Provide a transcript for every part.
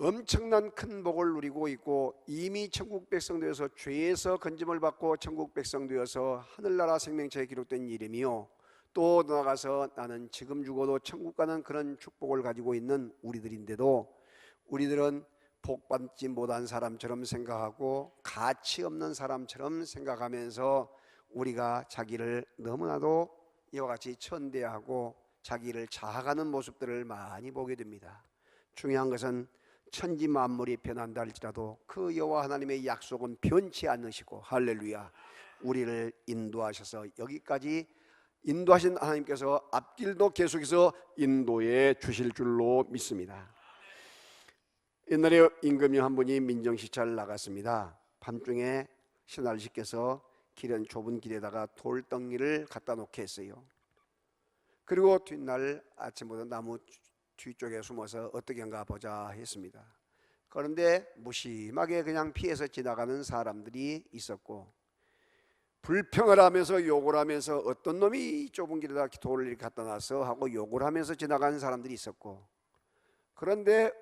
엄청난 큰 복을 누리고 있고 이미 천국 백성 되어서 죄에서 건짐을 받고 천국 백성 되어서 하늘나라 생명冊에 기록된 이름이요, 또 나아가서 나는 지금 죽어도 천국 가는 그런 축복을 가지고 있는 우리들인데도 우리들은 복받지 못한 사람처럼 생각하고 가치 없는 사람처럼 생각하면서 우리가 자기를 너무나도 이와 같이 천대하고 자기를 자학하는 모습들을 많이 보게 됩니다. 중요한 것은 천지 만물이 변한다 할지라도 그 여호와 하나님의 약속은 변치 않으시고, 할렐루야, 우리를 인도하셔서 여기까지 인도하신 하나님께서 앞길도 계속해서 인도해 주실 줄로 믿습니다. 옛날에 임금님 한 분이 민정시찰을 나갔습니다. 밤중에 신하들께서 좁은 길에다가 돌덩이를 갖다 놓게 했어요. 그리고 뒷날 아침부터 나무 뒤쪽에 숨어서 어떻게 한가 보자 했습니다. 그런데 무심하게 그냥 피해서 지나가는 사람들이 있었고, 불평을 하면서 욕을 하면서 어떤 놈이 좁은 길에다 돌을 갖다 놔서 하고 욕을 하면서 지나가는 사람들이 있었고, 그런데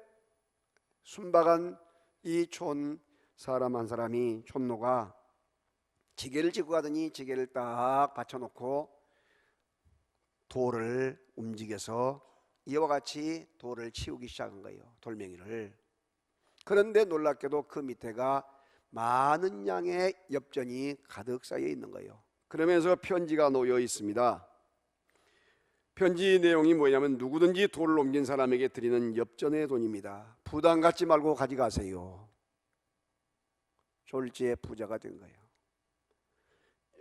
순박한 이 촌 사람 한 사람이, 촌노가 지게를 지고 가더니 지게를 딱 받쳐놓고 돌을 움직여서 이와 같이 돌을 치우기 시작한 거예요, 돌멩이를. 그런데 놀랍게도 그 밑에가 많은 양의 엽전이 가득 쌓여 있는 거예요. 그러면서 편지가 놓여 있습니다. 편지 내용이 뭐냐면 누구든지 돌을 옮긴 사람에게 드리는 엽전의 돈입니다. 부담 갖지 말고 가져가세요. 졸지에 부자가 된 거예요.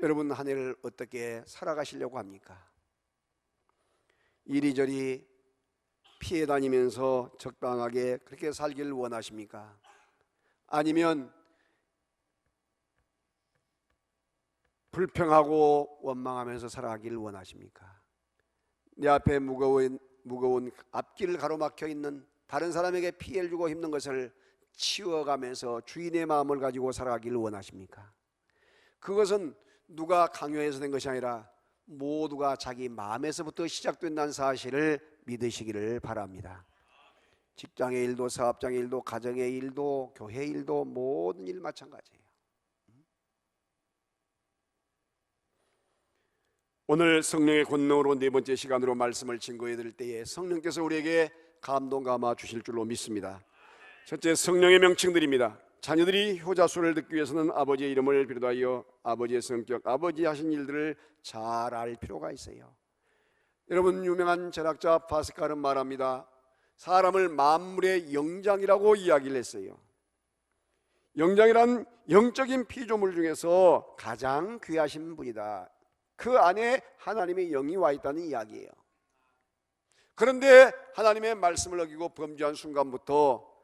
여러분, 한 해를 어떻게 살아가시려고 합니까? 이리저리 피해 다니면서 적당하게 그렇게 살기를 원하십니까? 아니면 불평하고 원망하면서 살아가기를 원하십니까? 내 앞에 무거운 앞길을 가로막혀 있는, 다른 사람에게 피해를 주고 힘든 것을 치워가면서 주인의 마음을 가지고 살아가기를 원하십니까? 그것은 누가 강요해서 된 것이 아니라 모두가 자기 마음에서부터 시작된다는 사실을 믿으시기를 바랍니다. 직장의 일도, 사업장의 일도, 가정의 일도, 교회 일도, 모든 일 마찬가지예요. 오늘 성령의 권능으로 네 번째 시간으로 말씀을 증거해 드릴 때에 성령께서 우리에게 감동 감화 주실 줄로 믿습니다. 첫째, 성령의 명칭들입니다. 자녀들이 효자소를 듣기 위해서는 아버지의 이름을 비롯하여 아버지의 성격, 아버지 하신 일들을 잘 알 필요가 있어요. 여러분, 유명한 철학자 파스칼은 말합니다. 사람을 만물의 영장이라고 이야기를 했어요. 영장이란 영적인 피조물 중에서 가장 귀하신 분이다. 그 안에 하나님의 영이 와 있다는 이야기예요. 그런데 하나님의 말씀을 어기고 범죄한 순간부터,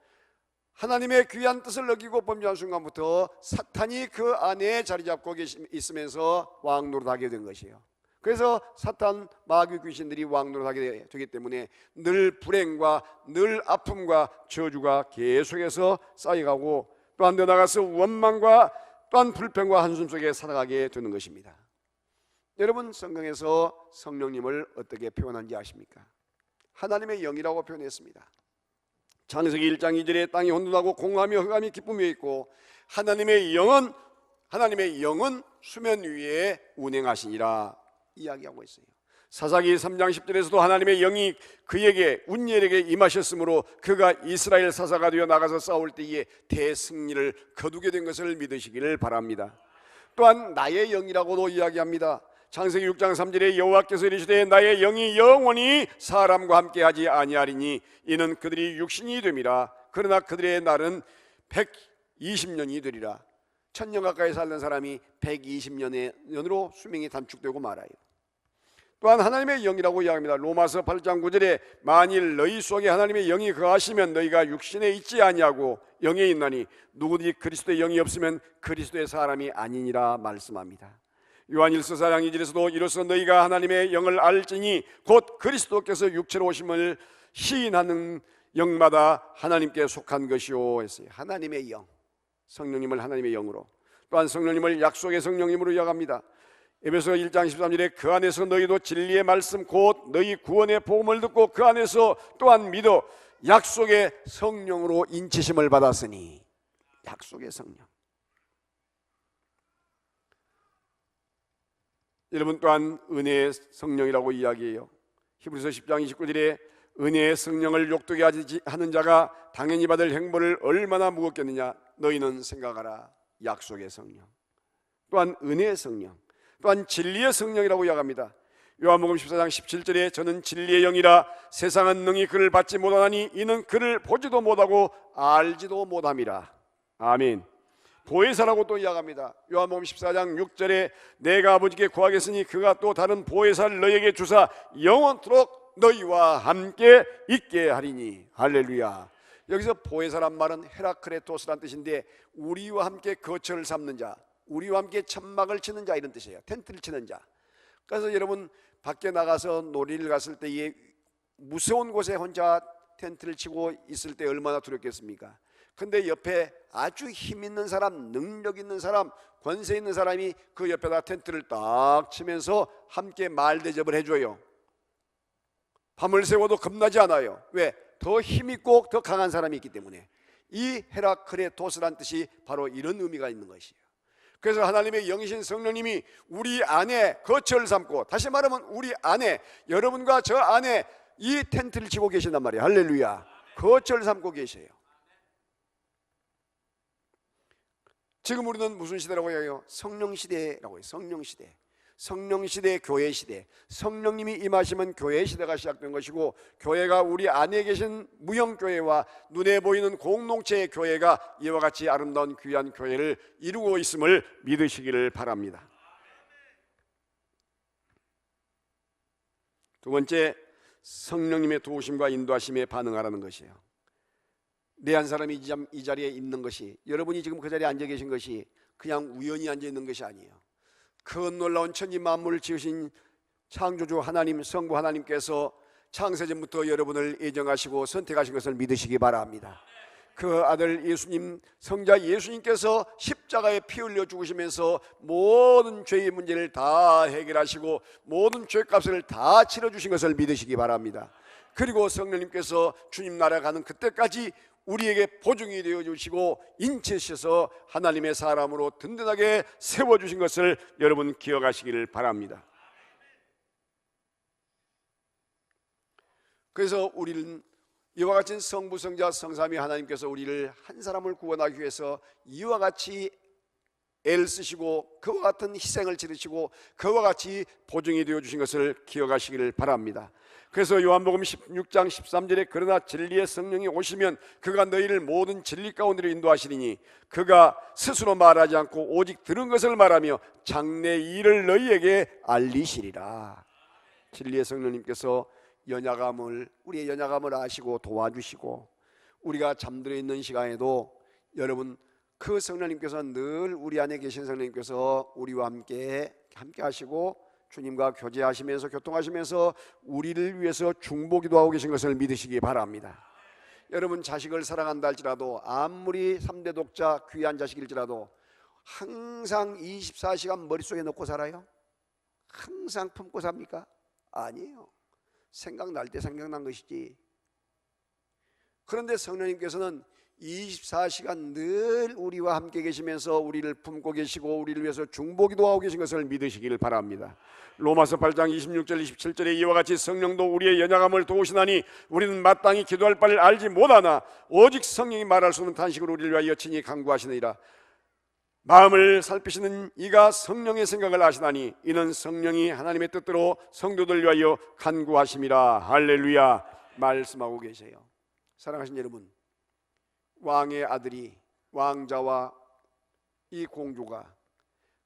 하나님의 귀한 뜻을 어기고 범죄한 순간부터 사탄이 그 안에 자리 잡고 있으면서 왕노릇하게 된 것이에요. 그래서 사탄, 마귀 귀신들이 왕노릇하게 되기 때문에 늘 불행과 늘 아픔과 저주가 계속해서 쌓여가고, 또한 더 나아가서 원망과 또한 불평과 한숨 속에 살아가게 되는 것입니다. 여러분, 성경에서 성령님을 어떻게 표현한지 아십니까? 하나님의 영이라고 표현했습니다. 창세기 1장 2절에 땅이 혼돈하고 공허하며 흑암이 기쁨이 있고 하나님의 영은 수면 위에 운행하시니라 이야기하고 있어요. 사사기 3장 10절에서도 하나님의 영이 그에게 운니엘에게 임하셨으므로 그가 이스라엘 사사가 되어 나가서 싸울 때에 대승리를 거두게 된 것을 믿으시기를 바랍니다. 또한 나의 영이라고도 이야기합니다. 창세기 6장 3절에 여호와께서 이르시되 나의 영이 영원히 사람과 함께하지 아니하리니 이는 그들이 육신이 됨이라. 그러나 그들의 날은 120년이 되리라. 1000년 가까이 살던 사람이 120년으로 수명이 단축되고 말아요. 또한 하나님의 영이라고 이야기합니다. 로마서 8장 9절에 만일 너희 속에 하나님의 영이 거하시면 너희가 육신에 있지 아니하고 영에 있나니 누구든지 그리스도의 영이 없으면 그리스도의 사람이 아니니라 말씀합니다. 요한일서 4장 2절에서도 이로써 너희가 하나님의 영을 알지니 곧 그리스도께서 육체로 오심을 시인하는 영마다 하나님께 속한 것이요 했어요. 하나님의 영, 성령님을 하나님의 영으로, 또한 성령님을 약속의 성령님으로 이야기합니다. 에베소 1장 13절에 그 안에서 너희도 진리의 말씀 곧 너희 구원의 복음을 듣고 그 안에서 또한 믿어 약속의 성령으로 인치심을 받았으니. 약속의 성령. 여러분 또한 은혜의 성령이라고 이야기해요. 히브리서 10장 29절에 은혜의 성령을 욕되게 하는 자가 당연히 받을 행보를 얼마나 무겁겠느냐. 너희는 생각하라. 약속의 성령. 또한 은혜의 성령, 또한 진리의 성령이라고 이야기합니다. 요한복음 14장 17절에 저는 진리의 영이라 세상은 능히 그를 받지 못하나니 이는 그를 보지도 못하고 알지도 못함이라. 아멘. 보혜사라고 또 이야기합니다. 요한복음 14장 6절에 내가 아버지께 구하겠으니 그가 또 다른 보혜사를 너희에게 주사 영원토록 너희와 함께 있게 하리니. 할렐루야. 여기서 보혜사란 말은 헤라크레토스란 뜻인데 우리와 함께 거처를 삼는 자, 우리와 함께 천막을 치는 자, 이런 뜻이에요. 텐트를 치는 자. 그래서 여러분 밖에 나가서 놀이를 갔을 때에 무서운 곳에 혼자 텐트를 치고 있을 때 얼마나 두렵겠습니까? 근데 옆에 아주 힘 있는 사람, 능력 있는 사람, 권세 있는 사람이 그 옆에다 텐트를 딱 치면서 함께 말 대접을 해줘요. 밤을 새워도 겁나지 않아요. 왜? 더 힘있고 더 강한 사람이 있기 때문에. 이 헤라크레토스란 뜻이 바로 이런 의미가 있는 것이에요. 그래서 하나님의 영이신 성령님이 우리 안에 거처를 삼고, 다시 말하면 우리 안에, 여러분과 저 안에 이 텐트를 치고 계신단 말이에요. 할렐루야. 거처를 삼고 계세요. 지금 우리는 무슨 시대라고 해요? 성령 시대라고 해요. 성령 시대. 성령 시대, 교회 시대. 성령님이 임하시면 교회 시대가 시작된 것이고, 교회가 우리 안에 계신 무형교회와 눈에 보이는 공동체의 교회가 이와 같이 아름다운 귀한 교회를 이루고 있음을 믿으시기를 바랍니다. 두 번째, 성령님의 도우심과 인도하심에 반응하라는 것이에요. 내 한 사람이 이 자리에 있는 것이, 여러분이 지금 그 자리에 앉아 계신 것이 그냥 우연히 앉아 있는 것이 아니에요. 그 놀라운 천지 만물을 지으신 창조주 하나님, 성부 하나님께서 창세전부터 여러분을 예정하시고 선택하신 것을 믿으시기 바랍니다. 그 아들 예수님, 성자 예수님께서 십자가에 피 흘려 죽으시면서 모든 죄의 문제를 다 해결하시고 모든 죄값을 다 치러주신 것을 믿으시기 바랍니다. 그리고 성령님께서 주님 나라 가는 그때까지 우리에게 보증이 되어주시고 인치셔서 하나님의 사람으로 든든하게 세워주신 것을 여러분 기억하시기를 바랍니다. 그래서 우리는 이와 같은 성부, 성자, 성삼위 하나님께서 우리를 한 사람을 구원하기 위해서 이와 같이 애를 쓰시고 그와 같은 희생을 치르시고 그와 같이 보증이 되어주신 것을 기억하시기를 바랍니다. 그래서 요한복음 16장 13절에 그러나 진리의 성령이 오시면 그가 너희를 모든 진리 가운데로 인도하시리니 그가 스스로 말하지 않고 오직 들은 것을 말하며 장래 일을 너희에게 알리시리라. 진리의 성령님께서 우리의 연약함을 아시고 도와주시고, 우리가 잠들어 있는 시간에도 여러분 그 성령님께서 늘 우리 안에 계신 성령님께서 우리와 함께 하시고 주님과 교제하시면서 교통하시면서 우리를 위해서 중보기도 하고 계신 것을 믿으시기 바랍니다. 여러분 자식을 사랑한다 할지라도, 아무리 3대 독자 귀한 자식일지라도 항상 24시간 머릿속에 넣고 살아요? 항상 품고 삽니까? 아니에요. 생각날 때 생각난 것이지. 그런데 성령님께서는 24시간 늘 우리와 함께 계시면서 우리를 품고 계시고 우리를 위해서 중보기도 하고 계신 것을 믿으시기를 바랍니다. 로마서 8장 26절 27절에 이와 같이 성령도 우리의 연약함을 도우시나니 우리는 마땅히 기도할 바를 알지 못하나 오직 성령이 말할 수 없는 탄식으로 우리를 위하여 친히 간구하시느니라. 마음을 살피시는 이가 성령의 생각을 아시나니 이는 성령이 하나님의 뜻대로 성도들 위하여 간구하심이라. 할렐루야. 말씀하고 계세요. 사랑하신 여러분, 왕의 아들이, 왕자와 이 공주가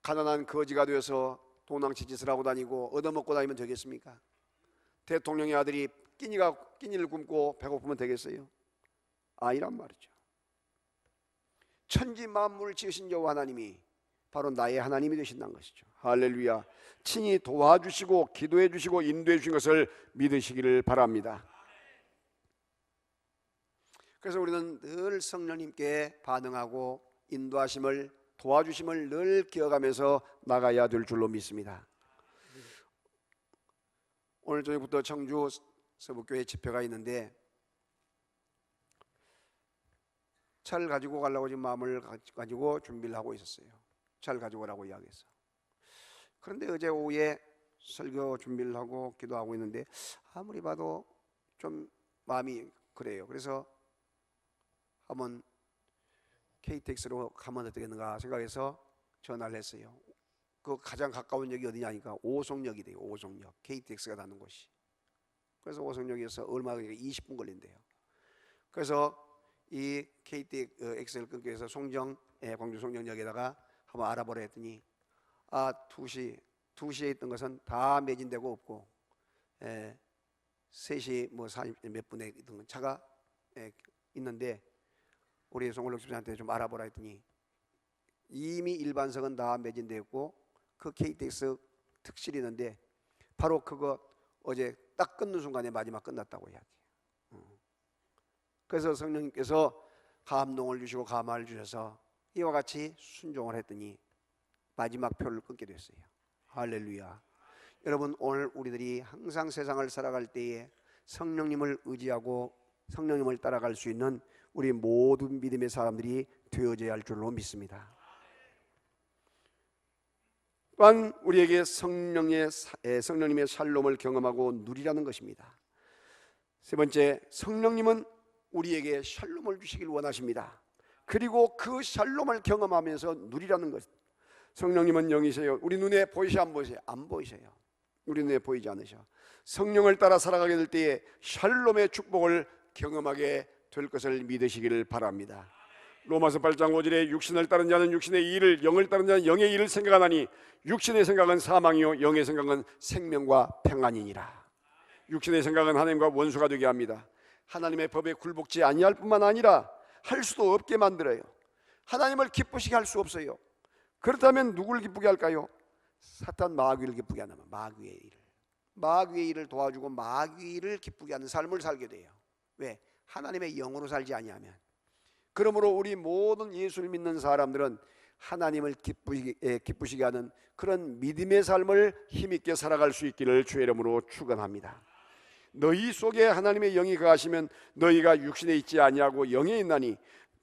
가난한 거지가 되어서 도낭치 짓을 하고 다니고 얻어먹고 다니면 되겠습니까? 대통령의 아들이 끼니를 굶고 배고프면 되겠어요? 아니란 말이죠. 천지 만물을 지으신 여호와 하나님이 바로 나의 하나님이 되신다는 것이죠. 할렐루야. 친히 도와주시고 기도해 주시고 인도해 주신 것을 믿으시기를 바랍니다. 그래서 우리는 늘 성령님께 반응하고 인도하심을, 도와주심을 늘 기억하면서 나가야 될 줄로 믿습니다. 오늘 저녁부터 청주 서북교회 집회가 있는데 차를 가지고 가려고 지금 마음을 가지고 준비를 하고 있었어요. 차를 가지고 오라고 이야기해서. 그런데 어제 오후에 설교 준비를 하고 기도하고 있는데 아무리 봐도 좀 마음이 그래요. 그래서 한번 KTX로 가면 어떻겠는가 생각해서 전화를 했어요. 그 가장 가까운 역이 어디냐니까 오송역이 돼요. 오송역. KTX가 닿는 곳이. 그래서 오송역에서 얼마 20분 걸린대요. 그래서 이 KTX를 끊기 위해서 광주 송정역에다가 한번 알아보라 했더니 2시에 있던 것은 다 매진되고 없고 3시 뭐 40 몇 분에 있던 차가 있는데 우리 송월록 집사한테 좀 알아보라 했더니 이미 일반석은 다 매진되었고 그 KTX 특실이 있는데 바로 그거 어제 딱 끊는 순간에 마지막 끝났다고 이야기해요. 그래서 성령님께서 감동을 주시고 감화를 주셔서 이와 같이 순종을 했더니 마지막 표를 끊게 됐어요. 할렐루야. 여러분, 오늘 우리들이 항상 세상을 살아갈 때에 성령님을 의지하고 성령님을 따라갈 수 있는 우리 모든 믿음의 사람들이 되어져야 할 줄로 믿습니다. 또한 우리에게 성령님의 샬롬을 경험하고 누리라는 것입니다. 세 번째, 성령님은 우리에게 샬롬을 주시길 원하십니다. 그리고 그 샬롬을 경험하면서 누리라는 것. 성령님은 영이세요. 우리 눈에 보이세요? 안 보이세요? 안 보이세요. 우리 눈에 보이지 않으셔. 성령을 따라 살아가게 될 때에 샬롬의 축복을 경험하게 될 것을 믿으시기를 바랍니다. 로마서 8장 5절에 육신을 따른 자는 육신의 일을, 영을 따른 자는 영의 일을 생각하나니 육신의 생각은 사망이요 영의 생각은 생명과 평안이니라. 육신의 생각은 하나님과 원수가 되게 합니다. 하나님의 법에 굴복지 아니할 뿐만 아니라 할 수도 없게 만들어요. 하나님을 기쁘시게 할 수 없어요. 그렇다면 누구를 기쁘게 할까요? 사탄 마귀를 기쁘게 하는, 마귀의 일을 도와주고 마귀를 기쁘게 하는 삶을 살게 돼요. 왜? 하나님의 영으로 살지 아니하면. 그러므로 우리 모든 예수를 믿는 사람들은 하나님을 기쁘시게 하는 그런 믿음의 삶을 힘있게 살아갈 수 있기를 주의 이름으로 축원합니다. 너희 속에 하나님의 영이 거하시면 너희가 육신에 있지 아니하고 영에 있나니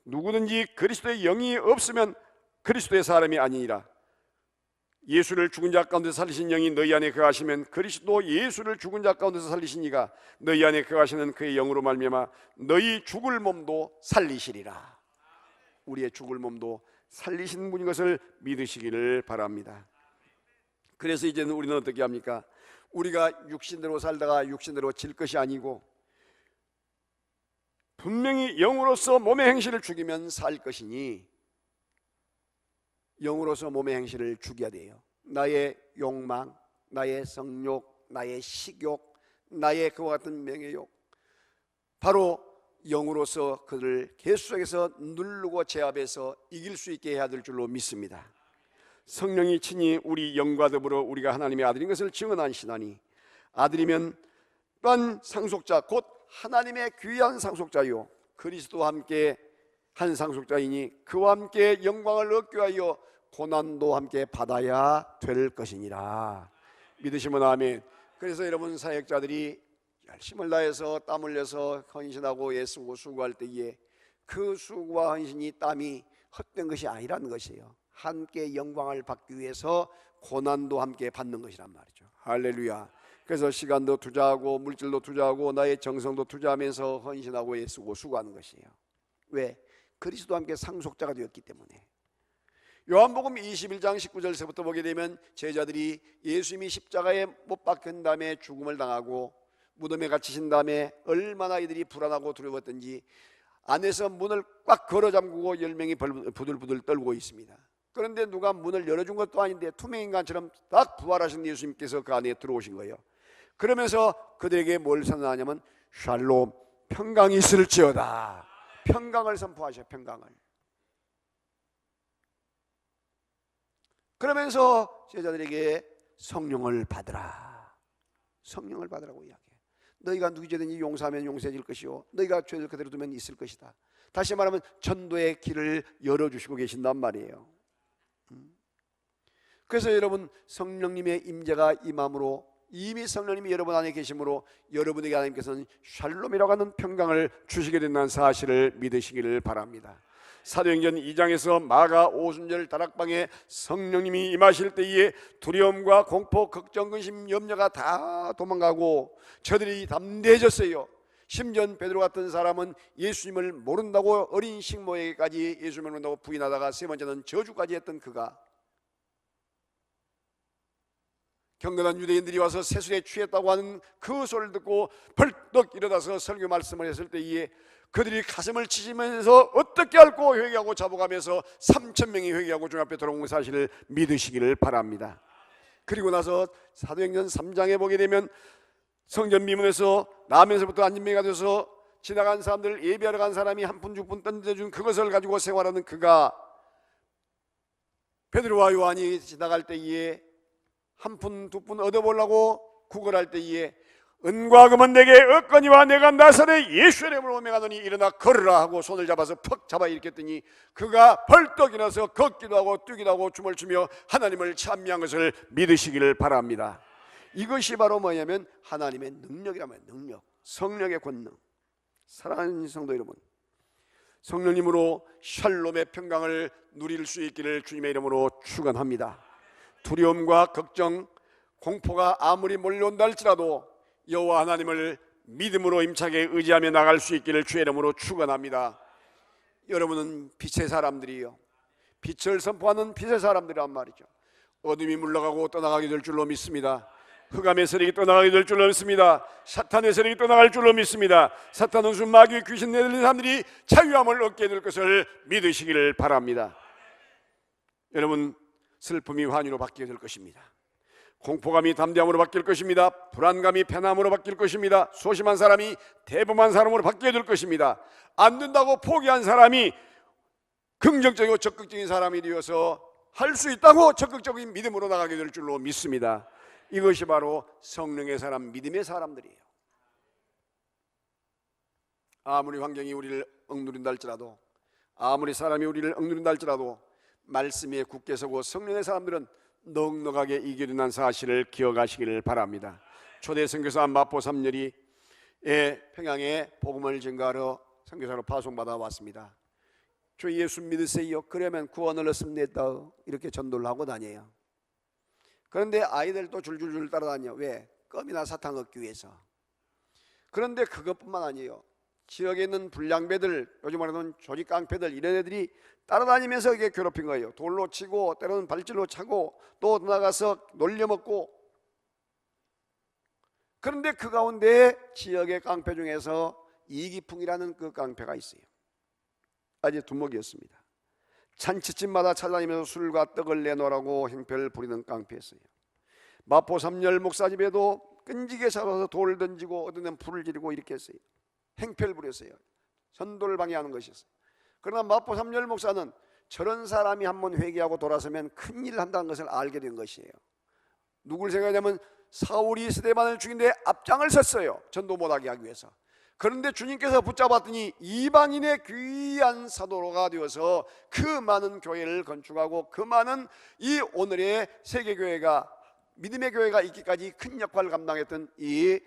누구든지 그리스도의 영이 없으면 그리스도의 사람이 아니니라. 예수를 죽은 자 가운데서 살리신 영이 너희 안에 거하시면 그리스도 예수를 죽은 자 가운데서 살리신 이가 너희 안에 거하시는 그의 영으로 말미암아 너희 죽을 몸도 살리시리라. 우리의 죽을 몸도 살리시는 분인 것을 믿으시기를 바랍니다. 그래서 이제는 우리는 어떻게 합니까? 우리가 육신대로 살다가 육신대로 질 것이 아니고 분명히 영으로서 몸의 행실을 죽이면 살 것이니 영으로서 몸의 행실을 죽여야 돼요. 나의 욕망, 나의 성욕, 나의 식욕, 나의 그와 같은 명예욕, 바로 영으로서 그들을 계속해서 누르고 제압해서 이길 수 있게 해야 될 줄로 믿습니다. 성령이 친히 우리 영과 더불어 우리가 하나님의 아들인 것을 증언하시나니 아들이면 또한 상속자 곧 하나님의 귀한 상속자요 그리스도와 함께 한 상속자이니 그와 함께 영광을 얻기 위하여 고난도 함께 받아야 될 것이니라. 믿으시면 아멘. 그래서 여러분 사역자들이 열심을 다해서 땀 흘려서 헌신하고 애쓰고 수고할 때에 그 수고와 헌신이 땀이 헛된 것이 아니라는 것이에요. 함께 영광을 받기 위해서 고난도 함께 받는 것이란 말이죠. 할렐루야. 그래서 시간도 투자하고 물질도 투자하고 나의 정성도 투자하면서 헌신하고 애쓰고 수고하는 것이에요. 왜? 그리스도와 함께 상속자가 되었기 때문에. 요한복음 21장 19절서부터 보게 되면 제자들이 예수님이 십자가에 못 박힌 다음에 죽음을 당하고 무덤에 갇히신 다음에 얼마나 이들이 불안하고 두려웠던지 안에서 문을 꽉 걸어 잠그고 10명이 부들부들 떨고 있습니다. 그런데 누가 문을 열어준 것도 아닌데 투명인간처럼 딱 부활하신 예수님께서 그 안에 들어오신 거예요. 그러면서 그들에게 뭘 선언하냐면 샬롬, 평강이 있을지어다. 평강을 선포하셔. 평강을. 그러면서 제자들에게 성령을 받으라. 성령을 받으라고 이야기해. 너희가 누구 죄든지 용서하면 용서해질 것이요 너희가 죄를 그대로 두면 있을 것이다. 다시 말하면 전도의 길을 열어주시고 계신단 말이에요. 그래서 여러분 성령님의 임재가 임함으로 이미 성령님이 여러분 안에 계심으로 여러분에게 하나님께서는 샬롬이라고 하는 평강을 주시게 된다는 사실을 믿으시기를 바랍니다. 사도행전 2장에서 마가 오순절 다락방에 성령님이 임하실 때에 두려움과 공포, 걱정, 근심, 염려가 다 도망가고 저들이 담대해졌어요. 심지어 베드로 같은 사람은 예수님을 모른다고 어린 식모에게까지 예수님을 모른다고 부인하다가 세 번째는 저주까지 했던 그가, 경건한 유대인들이 와서 세술에 취했다고 하는 그 소리를 듣고 벌떡 일어나서 설교 말씀을 했을 때에 그들이 가슴을 치시면서 어떻게 앓고 회개하고 자복하면서 3,000명이 회개하고 주님 앞에 돌아온 사실을 믿으시기를 바랍니다. 그리고 나서 사도행전 3장에 보게 되면 성전 미문에서 나면서부터 안진뱅이가 돼서 지나간 사람들, 예배하러 간 사람이 한 푼, 6푼 던져준 그것을 가지고 생활하는 그가 베드로와 요한이 지나갈 때에 한 푼, 2푼 얻어보려고 구걸할 때에 은과 금은 내게 없거니와 내가 나사렛 예수의 이름으로 명하노니 일어나 걸으라 하고 손을 잡아서 퍽 잡아 일으켰더니 그가 벌떡 일어나서 걷기도 하고 뛰기도 하고 춤을 추며 하나님을 찬미한 것을 믿으시기를 바랍니다. 이것이 바로 뭐냐면 하나님의 능력이란 말이에요. 능력, 성령의 권능. 사랑하는 성도 여러분, 성령님으로 샬롬의 평강을 누릴 수 있기를 주님의 이름으로 축원합니다. 두려움과 걱정, 공포가 아무리 몰려온다 할지라도 여호와 하나님을 믿음으로 임차게 의지하며 나갈 수 있기를 주의 이름으로 축원합니다. 여러분은 빛의 사람들이요, 빛을 선포하는 빛의 사람들이란 말이죠. 어둠이 물러가고 떠나가게 될 줄로 믿습니다. 흑암의 세력이 떠나가게 될 줄로 믿습니다. 사탄의 세력이 떠나갈 줄로 믿습니다. 사탄, 원수, 마귀, 귀신 내들린 사람들이 자유함을 얻게 될 것을 믿으시기를 바랍니다. 여러분, 슬픔이 환희로 바뀌게 될 것입니다. 공포감이 담대함으로 바뀔 것입니다. 불안감이 편함으로 바뀔 것입니다. 소심한 사람이 대범한 사람으로 바뀌게 될 것입니다. 안 된다고 포기한 사람이 긍정적이고 적극적인 사람이 되어서 할 수 있다고 적극적인 믿음으로 나가게 될 줄로 믿습니다. 이것이 바로 성령의 사람, 믿음의 사람들이에요. 아무리 환경이 우리를 억누른다 할지라도, 아무리 사람이 우리를 억누른다 할지라도 말씀에 굳게 서고 성령의 사람들은 넉넉하게 이겨낸다는 사실을 기억하시기를 바랍니다. 초대 선교사 마포 3열이 평양에 복음을 전가하러 선교사로 파송받아 왔습니다. 주 예수 믿으세요. 그러면 구원을 얻습니다. 이렇게 전도를 하고 다녀요. 그런데 아이들도 줄줄줄 따라다녀. 왜? 껌이나 사탕 얻기 위해서. 그런데 그것뿐만 아니에요. 지역에 있는 불량배들, 요즘 말하는 조직 깡패들, 이런 애들이 따라다니면서 이게 괴롭힌 거예요. 돌로 치고 때로는 발질로 차고 또 나가서 놀려먹고. 그런데 그 가운데 지역의 깡패 중에서 이기풍이라는 그 깡패가 있어요. 아주 두목이었습니다. 잔치집마다 찾아다니면서 술과 떡을 내놓으라고 행패를 부리는 깡패였어요. 마포 3열 목사집에도 끈질기게 잡아서 돌을 던지고 어떤 데는 불을 지르고 이렇게 했어요. 행패를 부렸어요. 전도를 방해하는 것이었어요. 그러나 마포 3열 목사는 저런 사람이 한번 회개하고 돌아서면 큰일을 한다는 것을 알게 된 것이에요. 누굴 생각하냐면 사울이 스데반을 죽인데 앞장을 섰어요. 전도 못하게 하기 위해서. 그런데 주님께서 붙잡았더니 이방인의 귀한 사도가 되어서 그 많은 교회를 건축하고 그 많은 이 오늘의 세계교회가, 믿음의 교회가 있기까지 큰 역할을 감당했던 이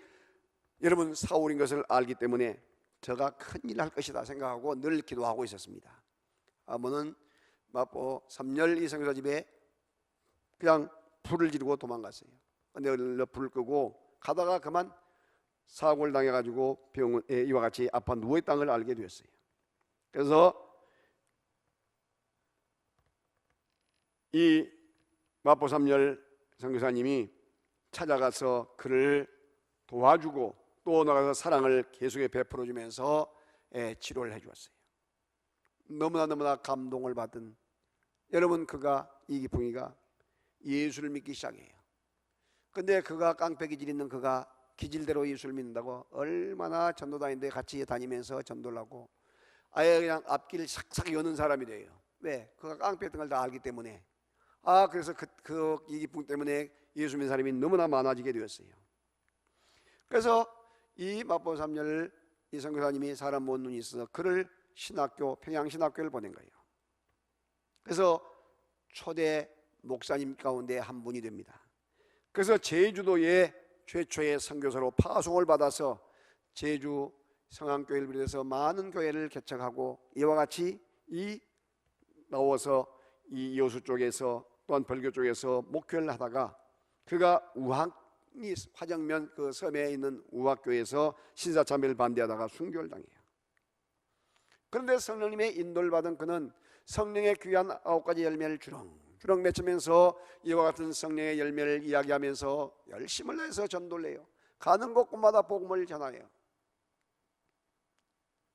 여러분 사울인 것을 알기 때문에 저가 큰일 할 것이다 생각하고 늘 기도하고 있었습니다. 아무는 마포 3열 이 선교사 집에 그냥 불을 지르고 도망갔어요. 근데 불을 끄고 가다가 그만 사고를 당해가지고 병원에 이와 같이 아파 누워있다는 걸 알게 되었어요. 그래서 이 마포 3열 선교사님이 찾아가서 그를 도와주고 또 나가서 사랑을 계속해 베풀어주면서 치료를 해주었어요. 너무나 감동을 받은 여러분, 그가 이기풍이가 예수를 믿기 시작해요. 근데 그가 깡패 기질 있는 그가 기질대로 예수를 믿는다고 얼마나 전도 다니는데 같이 다니면서 전도를 하고 아예 그냥 앞길 싹싹 여는 사람이 돼요. 왜? 그가 깡패였던 걸 다 알기 때문에. 그래서 그 이기풍 때문에 예수 믿는 사람이 너무나 많아지게 되었어요. 그래서 이 마포 3열 이 선교사님이 사람 못 눈이 있어서 그를 신학교, 평양신학교를 보낸 거예요. 그래서 초대 목사님 가운데 한 분이 됩니다. 그래서 제주도에 최초의 선교사로 파송을 받아서 제주 성안교회를 비롯해서 많은 교회를 개척하고 이와 같이 이 나와서 이 여수 쪽에서 또한 벌교 쪽에서 목회를 하다가 그가 우학이 화정면 그 섬에 있는 우학교에서 신사참배를 반대하다가 순교를 당해요. 그런데 성령님의 인도를 받은 그는 성령의 귀한 9가지 열매를 주렁주렁 맺으면서 이와 같은 성령의 열매를 이야기하면서 열심을 내서 전도를 해요. 가는 곳곳마다 복음을 전하여요.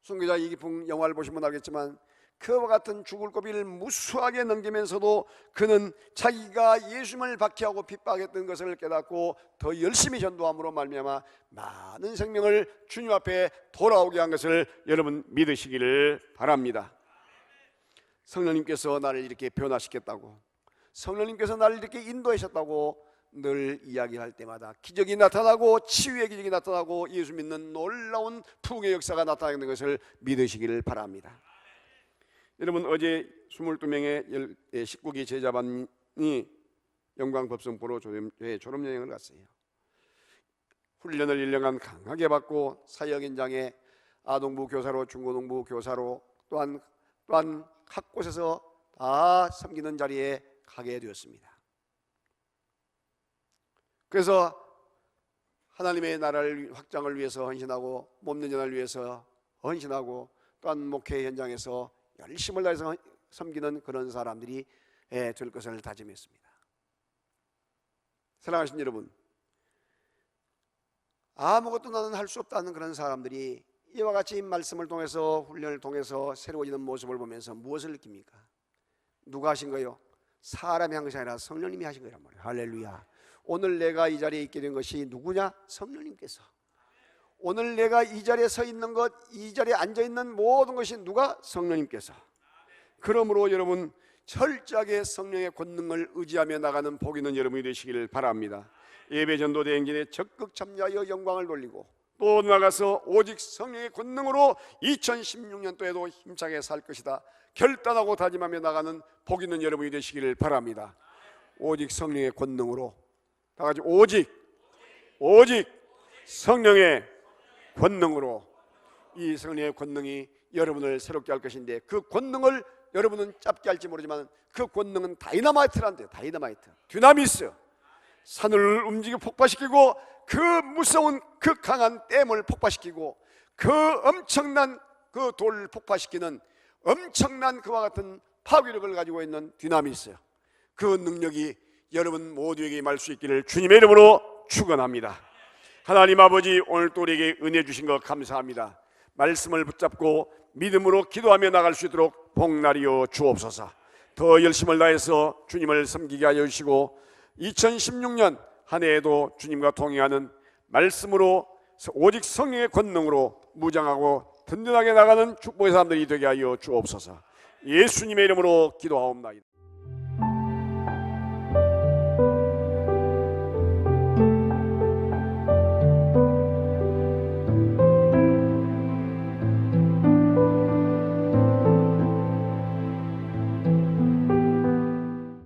순교자 이기풍 영화를 보시면 알겠지만 그와 같은 죽을 고비를 무수하게 넘기면서도 그는 자기가 예수님을 박해하고 핍박했던 것을 깨닫고 더 열심히 전도함으로 말미암아 많은 생명을 주님 앞에 돌아오게 한 것을 여러분 믿으시기를 바랍니다. 성령님께서 나를 이렇게 변화시켰다고, 성령님께서 나를 이렇게 인도하셨다고 늘 이야기할 때마다 기적이 나타나고 치유의 기적이 나타나고 예수 믿는 놀라운 부흥의 역사가 나타나는 것을 믿으시기를 바랍니다. 여러분, 어제 22명의 19기 제자반이 영광법성포로 졸업여행을 갔어요. 훈련을 1년간 강하게 받고 사역 현장에 아동부 교사로, 중고등부 교사로 또한 각 곳에서 다 섬기는 자리에 가게 되었습니다. 그래서 하나님의 나라를 확장을 위해서 헌신하고 몸된 전을 위해서 헌신하고 또한 목회 현장에서 열심을 다해서 섬기는 그런 사람들이 될 것을 다짐했습니다. 사랑하신 여러분, 아무것도 나는 할 수 없다는 그런 사람들이 이와 같이 말씀을 통해서 훈련을 통해서 새로워지는 모습을 보면서 무엇을 느낍니까? 누가 하신 거예요? 사람이 한 것이 아니라 성령님이 하신 거란 말이에요. 할렐루야. 오늘 내가 이 자리에 있게 된 것이 누구냐? 성령님께서. 오늘 내가 이 자리에 서 있는 것, 이 자리에 앉아 있는 모든 것이 누가? 성령님께서. 그러므로 여러분 철저하게 성령의 권능을 의지하며 나가는 복 있는 여러분이 되시기를 바랍니다. 예배 전도 대행진에 적극 참여하여 영광을 돌리고 또 나가서 오직 성령의 권능으로 2016년도에도 힘차게 살 것이다 결단하고 다짐하며 나가는 복 있는 여러분이 되시기를 바랍니다. 오직 성령의 권능으로, 다 같이 오직 성령의 권능으로. 이 성령의 권능이 여러분을 새롭게 할 것인데 그 권능을 여러분은 짧게 할지 모르지만 그 권능은 다이너마이트란데요. 다이너마이트, dynamis. 산을 움직이고 폭파시키고 그 무서운 그 강한 댐을 폭파시키고 그 엄청난 그 돌을 폭파시키는 엄청난 그와 같은 파괴력을 가지고 있는 dynamis, 그 능력이 여러분 모두에게 임할 수 있기를 주님의 이름으로 축원합니다. 하나님 아버지, 오늘 또 우리에게 은혜 주신 것 감사합니다. 말씀을 붙잡고 믿음으로 기도하며 나갈 수 있도록 복날이여 주옵소서. 더 열심을 다해서 주님을 섬기게 하여 주시고 2016년 한 해에도 주님과 동행하는 말씀으로 오직 성령의 권능으로 무장하고 든든하게 나가는 축복의 사람들이 되게 하여 주옵소서. 예수님의 이름으로 기도하옵나이다.